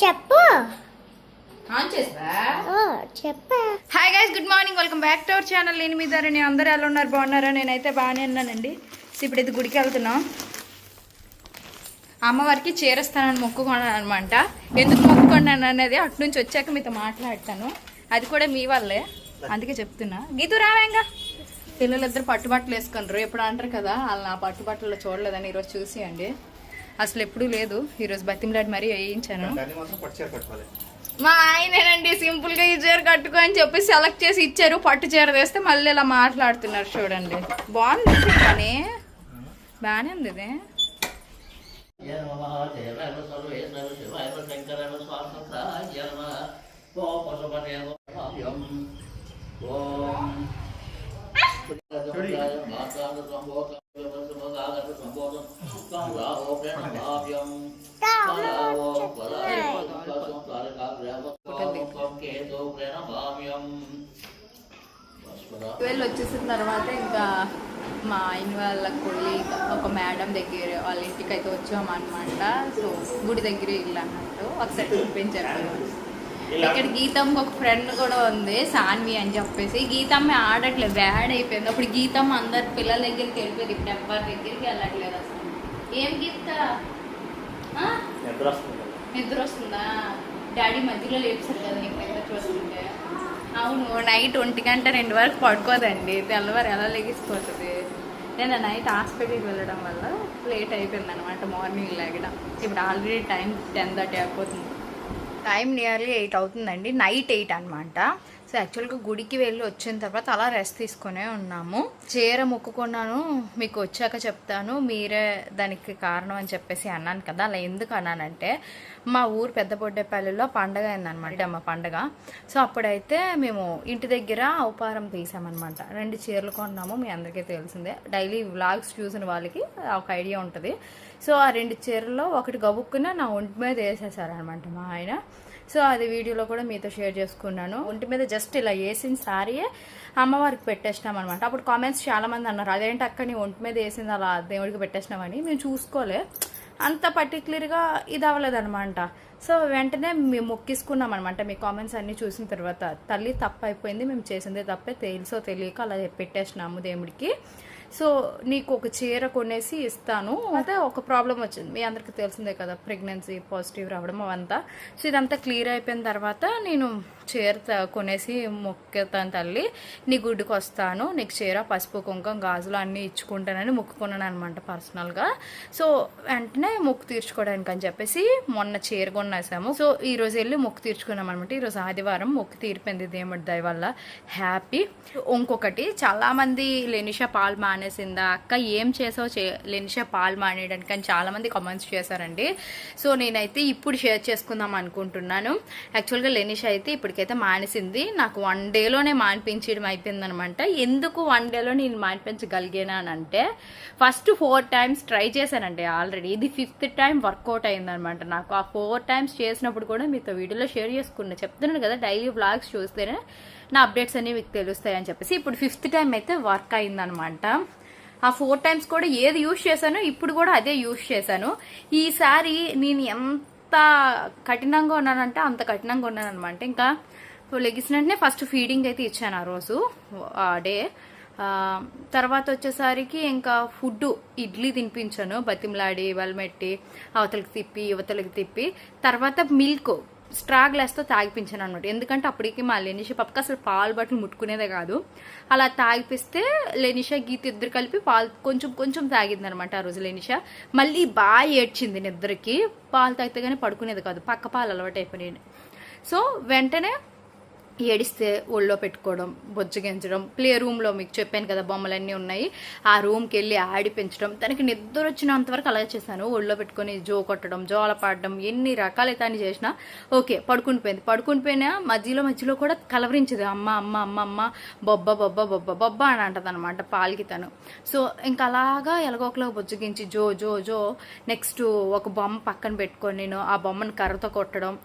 చెప్పు hi guys, good morning, welcome back to our channel. నేను మీ ధరణి. అందరూ ఎలా ఉన్నారు? బాగున్నారా? నేనైతే బాగానే ఉన్నానండి. ఇప్పుడు ఇది గుడికి వెళ్తున్నాం. అమ్మవారికి చేరేస్తానని మొక్కుకున్నాను అనమాట. ఎందుకు మొక్కుకున్నాను అనేది అటు నుంచి వచ్చాక మీతో మాట్లాడతాను. అది కూడా మీ వల్లే, అందుకే చెప్తున్నా. గీతు రావేంగా పిల్లలిద్దరు పట్టుబట్టలు వేసుకున్నారు. ఎప్పుడు అంటారు కదా వాళ్ళు నా పట్టుబట్టలు చూడలేదని ఈరోజు చూసేయండి. అసలు ఎప్పుడూ లేదు, ఈరోజు బతిమలాడి మరీ వేయించాను. మా ఆయనేనండి సింపుల్గా ఈ చీర కట్టుకో అని చెప్పి సెలెక్ట్ చేసి ఇచ్చారు. పట్టు చీర వేస్తే మళ్ళీ ఇలా మాట్లాడుతున్నారు. చూడండి, బాగుంది కానీ బాగానే ఉంది ఇది. వెళ్ళి వచ్చేసిన తర్వాత ఇంకా మా ఆయన వాళ్ళ కొలీగ్ ఒక మేడం దగ్గర వాళ్ళ ఇంటికి అయితే వచ్చామన్నమాట. సో గుడి దగ్గర ఇల్లు అన్నట్టు ఒకసారి చూపించారు. ఇక్కడ గీతమ్మ ఒక ఫ్రెండ్ కూడా ఉంది, సాన్వి అని చెప్పేసి. గీతమ్మ ఆడట్లేదు, బ్యాడ్ అయిపోయింది. అప్పుడు గీతమ్మ అందరు పిల్లల దగ్గరికి వెళ్ళిపోయింది, ఇప్పుడు ఎవ్వరి దగ్గరికి వెళ్ళట్లేదు అసలు. ఏం గీత నిద్ర వస్తుందా? డాడీ మధ్యలో లేపుసారు కదా నీకు నిద్ర చూస్తుంటే. అవును, నైట్ 1 గంట 2 వరకు పడుకోదండి, తెల్లవారు ఎలా లెగిసిపోతుంది. నేను నైట్ హాస్పిటల్కి వెళ్ళడం వల్ల లేట్ అయిపోయింది అనమాట మార్నింగ్ లేగడం. ఇప్పుడు ఆల్రెడీ టైం 10:30 అయిపోతుంది. టైం నియర్లీ 8 అవుతుందండి, నైట్ 8 అనమాట. సో యాక్చువల్గా గుడికి వెళ్ళి వచ్చిన తర్వాత అలా రెస్ట్ తీసుకునే ఉన్నాము. చీర మొక్కుకున్నాను, మీకు వచ్చాక చెప్తాను, మీరే దానికి కారణం అని చెప్పేసి అన్నాను కదా. అలా ఎందుకు అన్నానంటే మా ఊరు పెద్దబొడ్డేపల్లిలో పండగ అయిందనమాట, అమ్మ పండగ. సో అప్పుడైతే మేము ఇంటి దగ్గర అవపారం తీసామన్నమాట. 2 చీరలు కొన్నాము, మీ అందరికీ తెలిసిందే. డైలీ వ్లాగ్స్ చూసిన వాళ్ళకి ఒక ఐడియా ఉంటుంది. సో ఆ 2 చీరల్లో ఒకటి గబుక్కున నా ఒంటి మీద వేసేసారనమాట మా ఆయన. సో అది వీడియోలో కూడా మీతో షేర్ చేసుకున్నాను. ఒంటి మీద జస్ట్ ఇలా వేసిన సారీయే అమ్మవారికి పెట్టేసినాం అనమాట. అప్పుడు కామెంట్స్ చాలా మంది అన్నారు, అదేంటి అక్క నీ ఒంటి మీద వేసింది అలా దేవుడికి పెట్టేసినామని. మేము చూసుకోలే, అంత పర్టికులర్గా ఇది అవ్వలేదన్నమాట. సో వెంటనే మేము మొక్కిసుకున్నాం అనమాట. మీ కామెంట్స్ అన్నీ చూసిన తర్వాత తల్లి తప్పు అయిపోయింది, మేము చేసిందే తప్పే, తెలుసో తెలియక అలా పెట్టేసినాము దేవుడికి. సో నీకు ఒక చీర కొనేసి ఇస్తాను. అయితే ఒక ప్రాబ్లం వచ్చింది, మీ అందరికీ తెలిసిందే కదా, ప్రెగ్నెన్సీ పాజిటివ్ రావడం అవంతా. సో ఇదంతా క్లియర్ అయిపోయిన తర్వాత నేను చీర కొనేసి మొక్కుతాను తల్లి, నీ గుడికి వస్తాను, నీకు చీర పసుపు కుంకుమ గాజులు అన్నీ ఇచ్చుకుంటానని మొక్కుకున్నాను అనమాట పర్సనల్గా. సో వెంటనే మొక్కు తీర్చుకోవడానికి అని చెప్పేసి మొన్న చీర కొనేసాము. సో ఈరోజు వెళ్ళి మొక్కు తీర్చుకున్నాం అనమాట. ఈరోజు ఆదివారం, మొక్కు తీరిపోయింది దేవుడి దయ వల్ల, హ్యాపీ. ఇంకొకటి, చాలామంది లెనిషా పాలు మానేసిందా అక్క, ఏం చేసావు లెనిషా పాలు మానేయడానికి అని చాలామంది కామెంట్స్ చేశారండి. సో నేనైతే ఇప్పుడు షేర్ చేసుకుందాం అనుకుంటున్నాను. యాక్చువల్గా లెనిషా అయితే ఇప్పటికైతే మానేసింది. నాకు 1 డేలోనే మానిపించడం అయిపోయింది అనమాట. ఎందుకు 1 డేలో నేను మానిపించగలిగాను అని అంటే, ఫస్ట్ 4 టైమ్స్ ట్రై చేశానండి ఆల్రెడీ. ఇది 5th టైం వర్కౌట్ అయిందనమాట నాకు. ఆ 4 టైమ్స్ చేసినప్పుడు కూడా మీతో వీడియోలో షేర్ చేసుకున్నా. చెప్తున్నాను కదా, డైలీ వ్లాగ్స్ చూస్తేనే నా అప్డేట్స్ అన్నీ మీకు తెలుస్తాయి అని చెప్పేసి. ఇప్పుడు 5th టైం అయితే వర్క్ అయిందనమాట. ఆ 4 టైమ్స్ కూడా ఏది యూజ్ చేశానో ఇప్పుడు కూడా అదే యూజ్ చేశాను. ఈసారి నేను ఎంత కఠినంగా ఉన్నానంటే అంత కఠినంగా ఉన్నాను అనమాట. ఇంకా లెగిసిన వెంటనే ఫస్ట్ ఫీడింగ్ అయితే ఇచ్చాను ఆ రోజు, ఆ డే. తర్వాత వచ్చేసరికి ఇంకా ఫుడ్ ఇడ్లీ తినిపించాను, బతిమలాడి వలమెట్టి అవతలకి తిప్పి యువతలకి తిప్పి. తర్వాత మిల్క్ స్ట్రా గ్లాస్తో తాగిపించాను అనమాట. ఎందుకంటే అప్పటికి మా లెనిషా పప్పకి అసలు పాలు బట్టలు ముట్టుకునేదే కాదు. అలా తాగిపిస్తే లెనిషా గీత ఇద్దరు కలిపి పాలు కొంచెం కొంచెం తాగిందనమాట ఆ రోజు లెనిషా. మళ్ళీ బాగా ఏడ్చింది నిద్రకి, పాలు తాగితే కానీ పడుకునేది కాదు, పక్క పాలు అలవాటు అయిపోయినాయి. సో వెంటనే ఏడిస్తే ఒళ్ళో పెట్టుకోవడం, బొజ్జగించడం, ప్లే రూమ్లో మీకు చెప్పాను కదా బొమ్మలన్నీ ఉన్నాయి, ఆ రూమ్కి వెళ్ళి ఆడిపించడం. తనకి నిద్ర వచ్చినంత వరకు అలా చేశాను. ఒళ్ళో పెట్టుకొని జో కొట్టడం, జోల పాడడం, ఎన్ని రకాలైతే అని చేసినా ఓకే పడుకునిపోయినా మధ్యలో కూడా కలవరించేది, అమ్మ అమ్మ అమ్మ అమ్మ బొబ్బ బొబ్బ బొబ్బ బొబ్బ అని అంటది అనమాట పాలకి తను. సో ఇంకా అలాగా ఎలాగోకలా బొజ్జగించి జో జో జో. నెక్స్ట్ ఒక బొమ్మ పక్కన పెట్టుకొని నేను ఆ బొమ్మను కర్రతో కొట్టడం,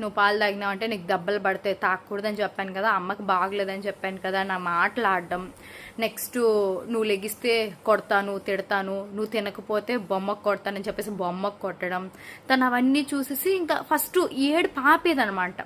నువ్వు పాలు తాగినావు అంటే నీకు దెబ్బలు పడితే తాకు రాకూడదని చెప్పాను కదా, అమ్మకి బాగలేదని చెప్పాను కదా, నా మాటలు ఆడడం, నెక్స్ట్ నువ్వు లెగిస్తే కొడతాను తిడతాను, నువ్వు తినకపోతే బొమ్మకు కొడతానని చెప్పేసి బొమ్మకు కొట్టడం, తను అవన్నీ చూసేసి ఇంకా ఫస్ట్ ఏడు పాపేదనమాట.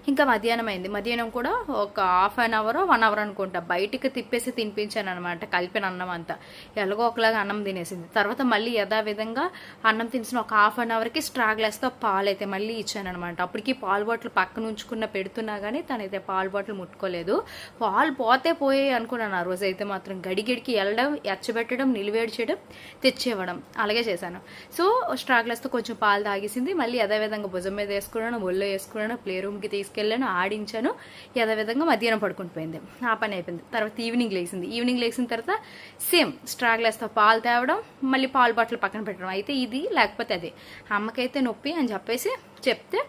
ఇంకా మధ్యాహ్నం అయింది. మధ్యాహ్నం కూడా ఒక హాఫ్ అన్ అవర్ 1 అవర్ అనుకుంటా బయటికి తిప్పేసి తినిపించాను అనమాట, కలిపిన అన్నం అంతా. ఎలాగో ఒకలాగా అన్నం తినేసింది. తర్వాత మళ్ళీ యథావిధంగా అన్నం తినేసిన ఒక హాఫ్ అన్ అవర్కి స్ట్రా గ్లాస్తో పాలు అయితే మళ్ళీ ఇచ్చాను అనమాట. అప్పటికి పాలు బాటిల్ పక్కన ఉంచుకున్న పెడుతున్నా కానీ తనైతే పాలు బాటిల్ ముట్టుకోలేదు. పాలు పోతే పోయే అనుకున్నాను ఆ రోజు అయితే మాత్రం. గడిగిడికి వెళ్ళడం, ఎచ్చబెట్టడం, నిలివేడి చేయడం, తెచ్చేవ్వడం అలాగే చేశాను. సో స్ట్రా గ్లాస్తో కొంచెం పాలు తాగేసింది. మళ్ళీ యథావిధంగా భుజం మీద వేసుకున్నాను, ఒళ్ళో వేసుకున్నాను, ప్లే రూమ్కి తీసుకెళ్ళాను, ఆడించాను. యథావిధంగా మధ్యాహ్నం పడుకుంటుపోయింది. ఆ పని అయిపోయింది. తర్వాత ఈవినింగ్ లేచింది. ఈవినింగ్ లేచిన తర్వాత సేమ్ స్ట్రా గ్లాస్తో పాలు తేవడం, మళ్ళీ పాలు బాటిల్ పక్కన పెట్టడం. అయితే ఇది లేకపోతే అది. అమ్మకైతే నొప్పి అని చెప్పేసి చెప్తే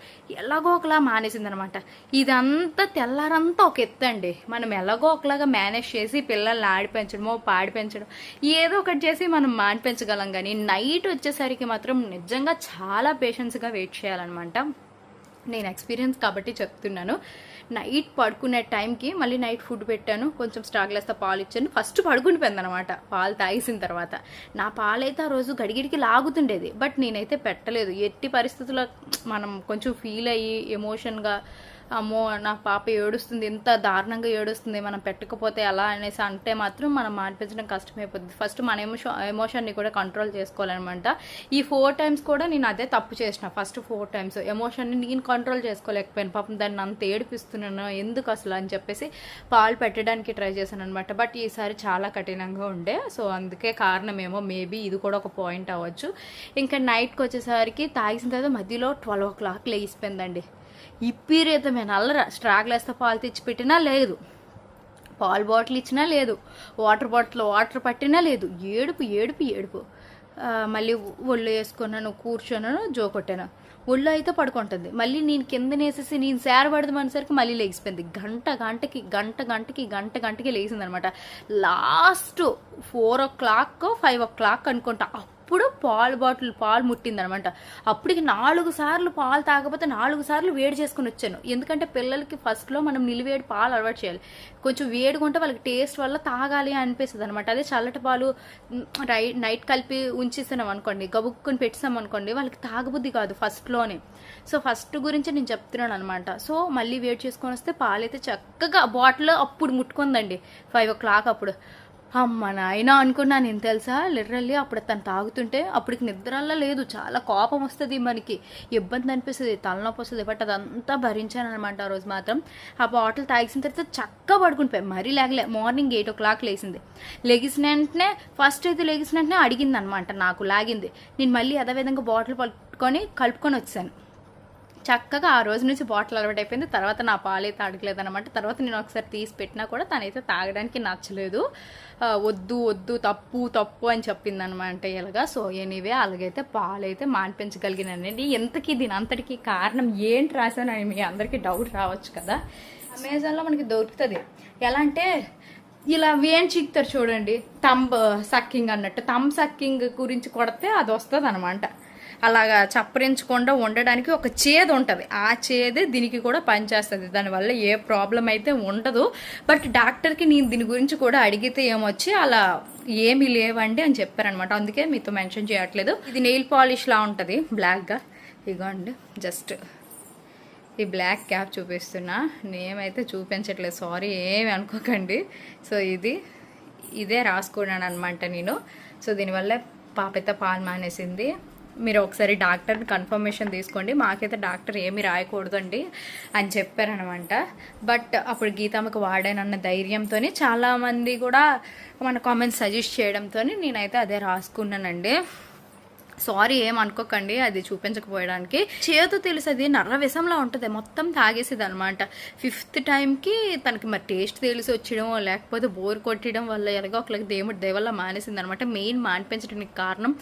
ఎలాగో ఒకలా మానేసింది అనమాట. ఇదంతా తెల్లారంతా ఒక ఎత్తండి. మనం ఎలాగో ఒకలాగా మేనేజ్ చేసి పిల్లల్ని ఆడి పెంచడమో పాడి పెంచడం ఏదో ఒకటి చేసి మనం మానిపించగలం. కానీ నైట్ వచ్చేసరికి మాత్రం నిజంగా చాలా పేషెన్స్గా వెయిట్ చేయాలన్నమాట. నేను ఎక్స్పీరియన్స్ కాబట్టి చెప్తున్నాను. నైట్ పడుకునే టైంకి మళ్ళీ నైట్ ఫుడ్ పెట్టాను, కొంచెం స్ట్రా గ్లాస్తో పాలు ఇచ్చాను. ఫస్ట్ పడుకుని పోయిందనమాట పాలు తాగేసిన తర్వాత. నా పాలైతే ఆ రోజు గడిగిడికి లాగుతుండేది, బట్ నేనైతే పెట్టలేదు. ఎట్టి పరిస్థితుల్లో మనం కొంచెం ఫీల్ అయ్యి ఎమోషన్గా అమ్మో నా పాప ఏడుస్తుంది, ఎంత దారుణంగా ఏడుస్తుంది, మనం పెట్టకపోతే ఎలా అనేసి అంటే మాత్రం మనం మానిపించడం కష్టమైపోతుంది. ఫస్ట్ మన ఎమోషన్ని కూడా కంట్రోల్ చేసుకోవాలన్నమాట. ఈ 4 times కూడా నేను అదే తప్పు చేసిన. ఫస్ట్ 4 times ఎమోషన్ని నేను కంట్రోల్ చేసుకోలేకపోయాను. పాపం దాన్ని అంత ఏడిపిస్తున్నాను ఎందుకు అసలు అని చెప్పేసి పాలు పెట్టడానికి ట్రై చేశాను అనమాట. బట్ ఈసారి చాలా కఠినంగా ఉండే. సో అందుకే కారణమేమో మేబీ ఇది కూడా ఒక పాయింట్ అవ్వచ్చు. ఇంకా నైట్కి వచ్చేసరికి తాగిసిన తర్వాత మధ్యలో 12 o'clock లేచిపోయిందండి. ఇప్పిరేతమైన అల్లర. స్ట్రా గ్లాస్తో పాలు తెచ్చి పెట్టినా లేదు, పాలు బాటిల్ ఇచ్చినా లేదు, వాటర్ బాటిల్ వాటర్ పట్టినా లేదు. ఏడుపు ఏడుపు ఏడుపు. మళ్ళీ ఒళ్ళు వేసుకున్నాను, కూర్చున్నాను, జో కొట్టాను. ఒళ్ళు అయితే పడుకుంటుంది. మళ్ళీ నేను కిందనేసేసి నేను సేరపడదామనేసరికి మళ్ళీ లేచిపోయింది. గంట గంటకి లేచింది అనమాట. లాస్ట్ 4 o'clock 5 o'clock అనుకుంటా అప్పుడు పాలు ముట్టిందనమాట. అప్పటికి 4 సార్లు పాలు తాగకపోతే 4 సార్లు వేడి చేసుకుని వచ్చాను. ఎందుకంటే పిల్లలకి ఫస్ట్లో మనం నిలివేడి పాలు అలవాటు చేయాలి. కొంచెం వేడిగా ఉంటే వాళ్ళకి టేస్ట్ వల్ల తాగాలి అనిపిస్తుంది అనమాట. అదే చల్లటి పాలు నైట్ కలిపి ఉంచేసాం అనుకోండి, గబుక్కుని పెట్టాం అనుకోండి, వాళ్ళకి తాగబుద్ధి కాదు ఫస్ట్లోనే. సో ఫస్ట్ గురించి నేను చెప్తున్నాను అనమాట. సో మళ్ళీ వేడి చేసుకొని వస్తే పాలైతే చక్కగా బాటిల్ అప్పుడు ముట్టుకుందండి 5 o'clock అప్పుడు. అమ్మ నాయన అనుకున్నాను నేను, తెలుసా లిటరల్లీ. అప్పుడు తను తాగుతుంటే అప్పటికి నిద్రల్లా లేదు, చాలా కోపం వస్తుంది, మనకి ఇబ్బంది అనిపిస్తుంది, తలనొప్పి వస్తుంది. బట్ అదంతా భరించాను అనమాట ఆ రోజు మాత్రం. ఆ బాటిల్ తాగేసిన తర్వాత చక్కగా పడుకునిపోయాయి. మరీ లేగలే. మార్నింగ్ 8 o'clock లేచింది. లెగిసిన వెంటనే ఫస్ట్ అయితే లెగిసిన వెంటనే అడిగింది అనమాట, నాకు లాగింది. నేను మళ్ళీ అదేవిధంగా బాటిల్ పట్టుకొని కలుపుకొని వచ్చాను. చక్కగా ఆ రోజు నుంచి బాటిల్ అలవాటు అయిపోయింది. తర్వాత నా పాలైతే అడగలేదు అనమాట. తర్వాత నేను ఒకసారి తీసి పెట్టినా కూడా తనైతే తాగడానికి నచ్చలేదు. వద్దు వద్దు తప్పు అని చెప్పింది అనమాట ఇలాగా. సో ఎనీవే అలాగైతే పాలైతే మానిపించగలిగినానండి. ఎంతకీ దీని అంతటికి కారణం ఏంటి రాశానని మీ అందరికీ డౌట్ రావచ్చు కదా. అమెజాన్లో మనకి దొరుకుతుంది. ఎలా అంటే ఇలా వేన్ చిక్తారు చూడండి, థంబ్ సక్కింగ్ అన్నట్టు. థంబ్ సక్కింగ్ గురించి కొడితే అది వస్తుంది అనమాట. అలాగా చప్పరించకుండా ఉండడానికి ఒక చేదు ఉంటుంది. ఆ చేదే దీనికి కూడా పనిచేస్తుంది. దానివల్ల ఏ ప్రాబ్లం అయితే ఉండదు. బట్ డాక్టర్కి నేను దీని గురించి కూడా అడిగితే ఏమొచ్చి అలా ఏమీ లేవండి అని చెప్పారనమాట. అందుకే మీతో మెన్షన్ చేయట్లేదు. ఇది నెయిల్ పాలిష్లా ఉంటుంది బ్లాక్గా. ఇగోండి జస్ట్ ఈ బ్లాక్ క్యాప్ చూపిస్తున్నా, నేమైతే చూపించట్లేదు, సారీ ఏమి అనుకోకండి. సో ఇదే రాసుకున్నాను అనమాట నేను. సో దీనివల్ల పాప అయితే పాలు మానేసింది. మీరు ఒకసారి డాక్టర్ని కన్ఫర్మేషన్ తీసుకోండి. మాకైతే డాక్టర్ ఏమి రాయకూడదండి అని చెప్పారనమాట. బట్ అప్పుడు గీతమ్మకి వాడానన్న ధైర్యంతో చాలామంది కూడా మన కామెంట్స్ సజెస్ట్ చేయడంతో నేనైతే అదే రాసుకున్నానండి. సారీ ఏమనుకోకండి అది చూపించకపోయడానికి. చేదు తెలుసు, అది నర్ర విషంలా ఉంటుంది, మొత్తం తాగేసేది అనమాట. 5th టైంకి తనకి మరి టేస్ట్ తెలిసి వచ్చడం లేకపోతే బోర్ కొట్టడం వల్ల ఎలాగో ఒకరికి దేవుడి దేవల్ల మానేసింది అనమాట. మెయిన్ మానిపించడానికి కారణం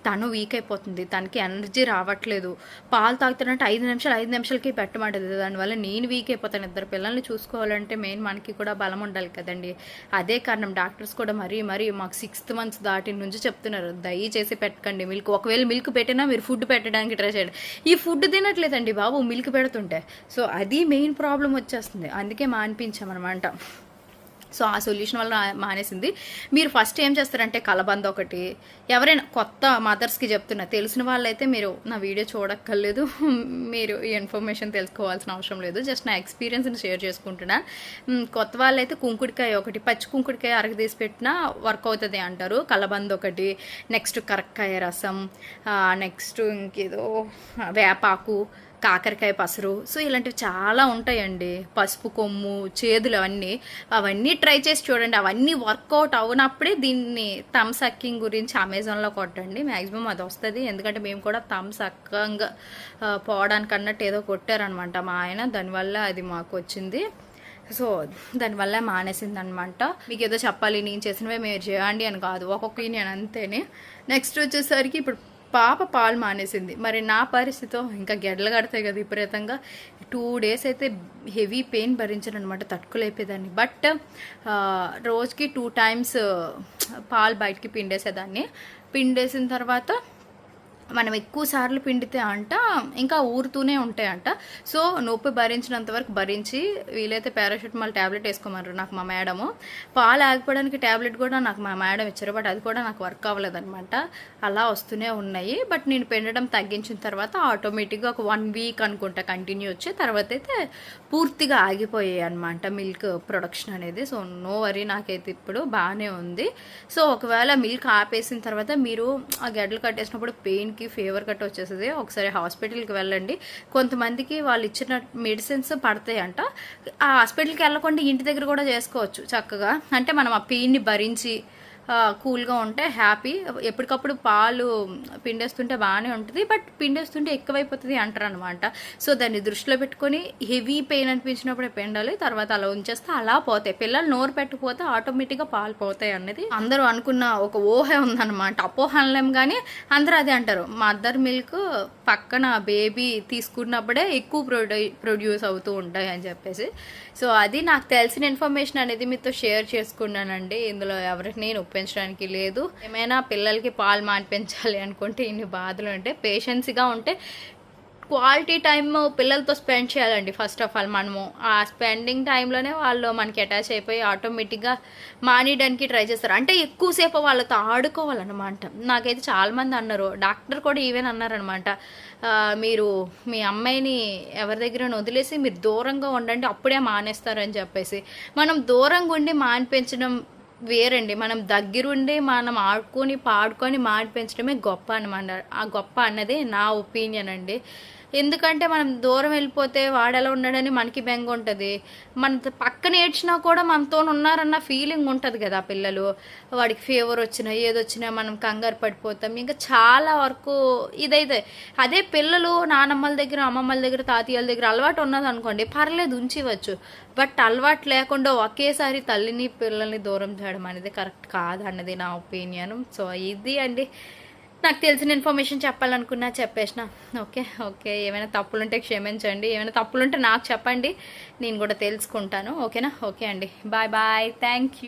తను వీక్ అయిపోతుంది, తనకి ఎనర్జీ రావట్లేదు. పాలు తాగుతానంటే 5 నిమిషాలకి పెట్టమంటది. దానివల్ల నేను వీక్ అయిపోతాను. 2 పిల్లల్ని చూసుకోవాలంటే మెయిన్ మనకి కూడా బలం ఉండాలి కదండి. అదే కారణం డాక్టర్స్ కూడా మరీ మాకు 6th మంత్స్ దాటి నుంచి చెప్తున్నారు, దయచేసి పెట్టకండి మిల్క్. ఒకవేళ మిల్క్ పెట్టినా మీరు ఫుడ్ పెట్టడానికి ట్రై చేయండి. ఈ ఫుడ్ తినట్లేదండి బాబు మిల్క్ పెడుతుంటే. సో అది మెయిన్ ప్రాబ్లం వచ్చేస్తుంది. అందుకే మానిపించామన్నమాట. సో ఆ సొల్యూషన్ వల్ల మానేసింది. మీరు ఫస్ట్ ఏం చేస్తారంటే కలబంద ఒకటి, ఎవరైనా కొత్త మదర్స్కి చెప్తున్నా, తెలిసిన వాళ్ళైతే మీరు నా వీడియో చూడక్కర్లేదు, మీరు ఈ ఇన్ఫర్మేషన్ తెలుసుకోవాల్సిన అవసరం లేదు, జస్ట్ నా ఎక్స్పీరియన్స్ని షేర్ చేసుకుంటున్నా. కొత్త వాళ్ళైతే కుంకుడికాయ ఒకటి, పచ్చి కుంకుడికాయ అరగదీసి పెట్టినా వర్క్ అవుతుంది అంటారు. కలబంద ఒకటి, నెక్స్ట్ కరక్కాయ రసం, నెక్స్ట్ ఇంకేదో వేపాకు, కాకరకాయ పసరు. సో ఇలాంటివి చాలా ఉంటాయండి. పసుపు కొమ్ము, చేదులు, అవన్నీ ట్రై చేసి చూడండి. అవన్నీ వర్కౌట్ అవునప్పుడే దీన్ని థమ్స్ సక్కింగ్ గురించి అమెజాన్లో కొట్టండి, మ్యాక్సిమం అది వస్తుంది. ఎందుకంటే మేము కూడా థమ్స్ సక్కంగా పోవడానికి అన్నట్టు ఏదో కొట్టారనమాట మా ఆయన, దానివల్ల అది మాకు వచ్చింది. సో దానివల్ల మానేసింది అనమాట. మీకు ఏదో చెప్పాలి, నేను చేసినవే మీరు చేయండి అని కాదు, ఒక్కొక్క నేను అంతేనే. నెక్స్ట్ వచ్చేసరికి ఇప్పుడు పాప పాలు మానేసింది. మరి నా పరిస్థితితో ఇంకా గెడలు కడతాయి కదా విపరీతంగా. 2 days అయితే హెవీ పెయిన్ భరించాను అనమాట, తట్టుకోలేకపోయేదాన్ని. బట్ రోజుకి 2 times పాలు బయటికి పిండేసేదాన్ని. పిండేసిన తర్వాత మనం ఎక్కువ సార్లు పిండితే అంట ఇంకా ఊరుతూనే ఉంటాయంట. సో నొప్పి భరించినంత వరకు భరించి, వీలైతే పారాసిటమాల్ ట్యాబ్లెట్ వేసుకోమన్నారు నాకు మా మేడము. పాలు ఆగిపోవడానికి ట్యాబ్లెట్ కూడా నాకు మా మేడం ఇచ్చారు, బట్ అది కూడా నాకు వర్క్ అవ్వలేదన్నమాట. అలా వస్తూనే ఉన్నాయి. బట్ నేను పిండడం తగ్గించిన తర్వాత ఆటోమేటిక్గా ఒక 1 week అనుకుంటా కంటిన్యూ వచ్చి, తర్వాత అయితే పూర్తిగా ఆగిపోయాయి అనమాట మిల్క్ ప్రొడక్షన్ అనేది. సో నో వరీ, నాకైతే ఇప్పుడు బాగానే ఉంది. సో ఒకవేళ మిల్క్ ఆపేసిన తర్వాత మీరు ఆ గడ్డలు కట్టేసినప్పుడు పెయిన్కి ఫీవర్ కట్ వచ్చేస్తుంది, ఒకసారి హాస్పిటల్కి వెళ్ళండి. కొంతమందికి వాళ్ళు ఇచ్చిన మెడిసిన్స్ పడతాయంట. ఆ హాస్పిటల్కి వెళ్ళకుండా ఇంటి దగ్గర కూడా చేసుకోవచ్చు చక్కగా. అంటే మనం ఆ పెయిన్ని భరించి కూల్గా ఉంటే హ్యాపీ. ఎప్పటికప్పుడు పాలు పిండేస్తుంటే బాగానే ఉంటుంది, బట్ పిండేస్తుంటే ఎక్కువైపోతుంది అంటారు అనమాట. సో దాన్ని దృష్టిలో పెట్టుకొని హెవీ పెయిన్ అనిపించినప్పుడే పిండాలి, తర్వాత అలా ఉంచేస్తే అలా పోతాయి. పిల్లలు నోరు పెట్టకపోతే ఆటోమేటిక్గా పాలు పోతాయి అనేది అందరూ అనుకున్న ఒక ఊహ ఉందన్నమాట. అపోహ అనలేం కానీ అందరూ అదే అంటారు, మదర్ మిల్క్ పక్కన బేబీ తీసుకున్నప్పుడే ఎక్కువ ప్రొడ్యూస్ అవుతూ ఉంటాయి అని చెప్పేసి. సో అది నాకు తెలిసిన ఇన్ఫర్మేషన్ అనేది మీతో షేర్ చేసుకున్నానండి. ఇందులో ఎవరికి నేను ఒప్పించడానికి లేదు. ఏమైనా పిల్లలకి పాలు మానిపించాలి అనుకుంటే ఇన్ని బాధలు ఉంటే, పేషెన్స్గా ఉంటే క్వాలిటీ టైమ్ పిల్లలతో స్పెండ్ చేయాలండి. ఫస్ట్ ఆఫ్ ఆల్ మనము ఆ స్పెండింగ్ టైంలోనే వాళ్ళు మనకి అటాచ్ అయిపోయి ఆటోమేటిక్గా మానేయడానికి ట్రై చేస్తారు. అంటే ఎక్కువసేపు వాళ్ళతో ఆడుకోవాలన్నమాట. నాకైతే చాలామంది అన్నారు, డాక్టర్ కూడా ఈవెన్ అన్నారనమాట, మీరు మీ అమ్మాయిని ఎవరి దగ్గర వదిలేసి మీరు దూరంగా ఉండండి, అప్పుడే మానేస్తారని చెప్పేసి. మనం దూరంగా ఉండి మానిపించడం వేరండి, మనం దగ్గరుండి మనం ఆడుకొని పాడుకొని మానిపించడమే గొప్ప అనమాట. ఆ గొప్ప అన్నది నా ఒపీనియన్ అండి. ఎందుకంటే మనం దూరం వెళ్ళిపోతే వాడు ఎలా ఉన్నాడని మనకి బెంగ ఉంటుంది. మన పక్కన ఏడ్చినా కూడా మనతో ఉన్నారన్న ఫీలింగ్ ఉంటుంది కదా. పిల్లలు వాడికి ఫీవర్ వచ్చినా ఏదొచ్చినా మనం కంగారు పడిపోతాం. ఇంకా చాలా వరకు ఇదైతే అదే పిల్లలు నానమ్మల దగ్గర, అమ్మమ్మల దగ్గర, తాతయ్యల దగ్గర అలవాటు ఉన్నది అనుకోండి, పర్లేదు ఉంచివచ్చు. బట్ అలవాటు లేకుండా ఒకేసారి తల్లిని పిల్లల్ని దూరం చేయడం అనేది కరెక్ట్ కాదన్నది నా ఒపీనియన్. సో ఇది అండి నాకు తెలిసిన ఇన్ఫర్మేషన్ చెప్పాలనుకున్నా చెప్పేసిన. ఓకే ఏమైనా తప్పులుంటే క్షమించండి, ఏమైనా తప్పులుంటే నాకు చెప్పండి, నేను కూడా తెలుసుకుంటాను. ఓకేనా? ఓకే అండి, బాయ్ థ్యాంక్ యూ.